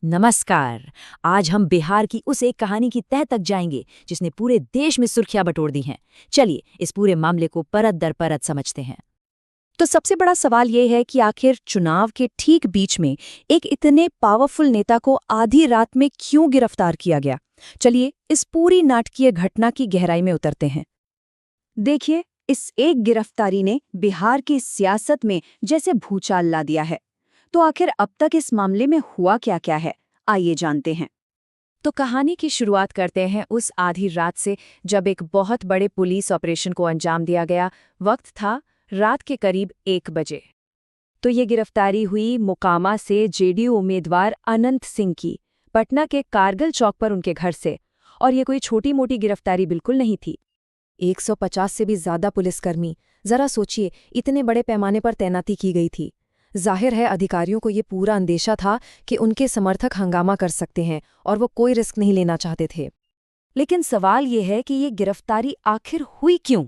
नमस्कार। आज हम बिहार की उस एक कहानी की तह तक जाएंगे जिसने पूरे देश में सुर्खियां बटोर दी हैं। चलिए इस पूरे मामले को परत दर परत समझते हैं। तो सबसे बड़ा सवाल ये है कि आखिर चुनाव के ठीक बीच में एक इतने पावरफुल नेता को आधी रात में क्यों गिरफ्तार किया गया। चलिए इस पूरी नाटकीय घटना की गहराई में उतरते हैं। देखिए, इस एक गिरफ्तारी ने बिहार की सियासत में जैसे भूचाल ला दिया है। तो आखिर अब तक इस मामले में हुआ क्या क्या है, आइए जानते हैं। तो कहानी की शुरुआत करते हैं उस आधी रात से जब एक बहुत बड़े पुलिस ऑपरेशन को अंजाम दिया गया। वक्त था रात के करीब 1 बजे। तो ये गिरफ्तारी हुई मोकामा से जेडीयू उम्मीदवार अनंत सिंह की, पटना के कारगिल चौक पर उनके घर से। और ये कोई छोटी मोटी गिरफ्तारी बिल्कुल नहीं थी। 150 से भी ज्यादा पुलिसकर्मी, जरा सोचिए, इतने बड़े पैमाने पर तैनाती की गई थी। जाहिर है अधिकारियों को ये पूरा अंदेशा था कि उनके समर्थक हंगामा कर सकते हैं और वो कोई रिस्क नहीं लेना चाहते थे। लेकिन सवाल ये है कि ये गिरफ्तारी आखिर हुई क्यों?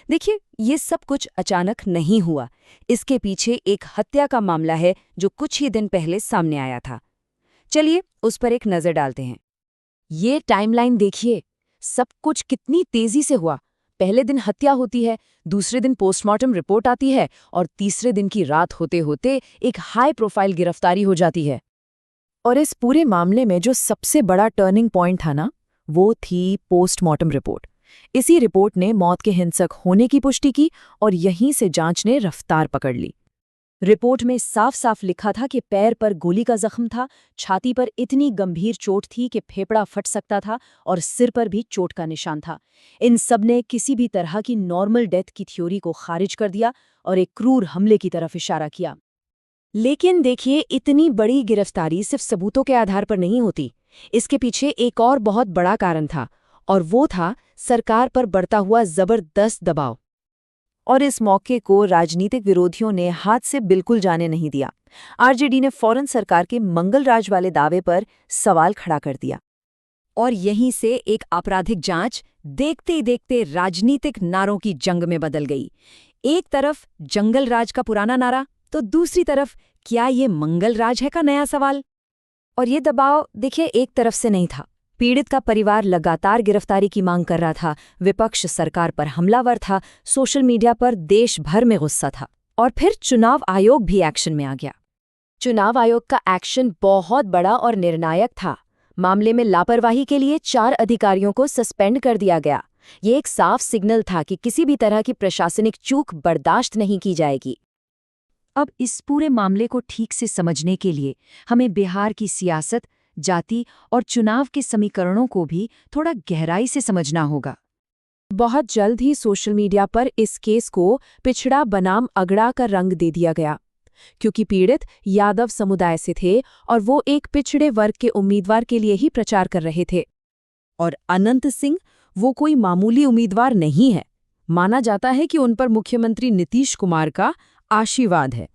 देखिए, ये सब कुछ अचानक नहीं हुआ। इसके पीछे एक हत्या का मामला है जो कुछ ही दिन पहले सामने आया था। चलिए उस पर एक नज़र डालते हैं। ये टाइमलाइन देखिए, सब कुछ कितनी तेजी से हुआ। पहले दिन हत्या होती है, दूसरे दिन पोस्टमार्टम रिपोर्ट आती है और तीसरे दिन की रात होते होते एक हाई प्रोफाइल गिरफ्तारी हो जाती है। और इस पूरे मामले में जो सबसे बड़ा टर्निंग पॉइंट था ना, वो थी पोस्टमार्टम रिपोर्ट। इसी रिपोर्ट ने मौत के हिंसक होने की पुष्टि की और यहीं से जांच ने रफ्तार पकड़ ली। रिपोर्ट में साफ साफ लिखा था कि पैर पर गोली का जख्म था, छाती पर इतनी गंभीर चोट थी कि फेफड़ा फट सकता था और सिर पर भी चोट का निशान था। इन सब ने किसी भी तरह की नॉर्मल डेथ की थ्योरी को खारिज कर दिया और एक क्रूर हमले की तरफ इशारा किया। लेकिन देखिए, इतनी बड़ी गिरफ्तारी सिर्फ सबूतों के आधार पर नहीं होती। इसके पीछे एक और बहुत बड़ा कारण था, और वो था सरकार पर बढ़ता हुआ जबरदस्त दबाव। और इस मौके को राजनीतिक विरोधियों ने हाथ से बिल्कुल जाने नहीं दिया। आरजेडी ने फौरन सरकार के मंगलराज वाले दावे पर सवाल खड़ा कर दिया। और यहीं से एक आपराधिक जांच देखते ही देखते राजनीतिक नारों की जंग में बदल गई। एक तरफ जंगल राज का पुराना नारा, तो दूसरी तरफ क्या ये मंगल राज है का नया सवाल। और ये दबाव देखिए एक तरफ से नहीं था। पीड़ित का परिवार लगातार गिरफ्तारी की मांग कर रहा था, विपक्ष सरकार पर हमलावर था, सोशल मीडिया पर देश भर में गुस्सा था। और फिर चुनाव आयोग भी एक्शन में आ गया। चुनाव आयोग का एक्शन बहुत बड़ा और निर्णायक था। मामले में लापरवाही के लिए 4 अधिकारियों को सस्पेंड कर दिया गया। ये एक साफ सिग्नल था कि किसी भी तरह की प्रशासनिक चूक बर्दाश्त नहीं की जाएगी। अब इस पूरे मामले को ठीक से समझने के लिए हमें बिहार की सियासत, जाति और चुनाव के समीकरणों को भी थोड़ा गहराई से समझना होगा। बहुत जल्द ही सोशल मीडिया पर इस केस को पिछड़ा बनाम अगड़ा का रंग दे दिया गया, क्योंकि पीड़ित यादव समुदाय से थे और वो एक पिछड़े वर्ग के उम्मीदवार के लिए ही प्रचार कर रहे थे। और अनंत सिंह वो कोई मामूली उम्मीदवार नहीं है। माना जाता है कि उन पर मुख्यमंत्री नीतीश कुमार का आशीर्वाद है।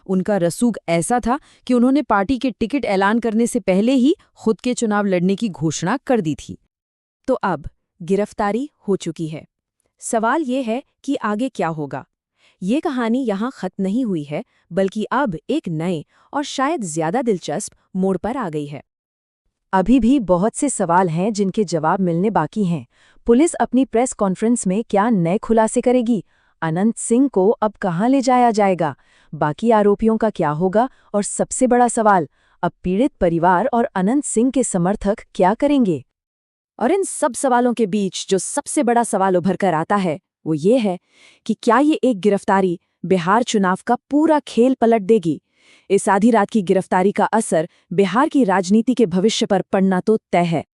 उनका रसूख ऐसा था कि उन्होंने पार्टी के टिकट ऐलान करने से पहले ही खुद के चुनाव लड़ने की घोषणा कर दी थी। तो अब गिरफ्तारी हो चुकी है। सवाल ये है कि आगे क्या होगा। ये कहानी यहाँ खत्म नहीं हुई है, बल्कि अब एक नए और शायद ज्यादा दिलचस्प मोड़ पर आ गई है। अभी भी बहुत से सवाल हैं जिनके जवाब मिलने बाकी हैं। पुलिस अपनी प्रेस कॉन्फ्रेंस में क्या नए खुलासे करेगी? अनंत सिंह को अब कहाँ ले जाया जाएगा? बाकी आरोपियों का क्या होगा? और सबसे बड़ा सवाल, अब पीड़ित परिवार और अनंत सिंह के समर्थक क्या करेंगे? और इन सब सवालों के बीच जो सबसे बड़ा सवाल उभर कर आता है वो ये है कि क्या ये एक गिरफ्तारी बिहार चुनाव का पूरा खेल पलट देगी? इस आधी रात की गिरफ्तारी का असर बिहार की राजनीति के भविष्य पर पड़ना तो तय है।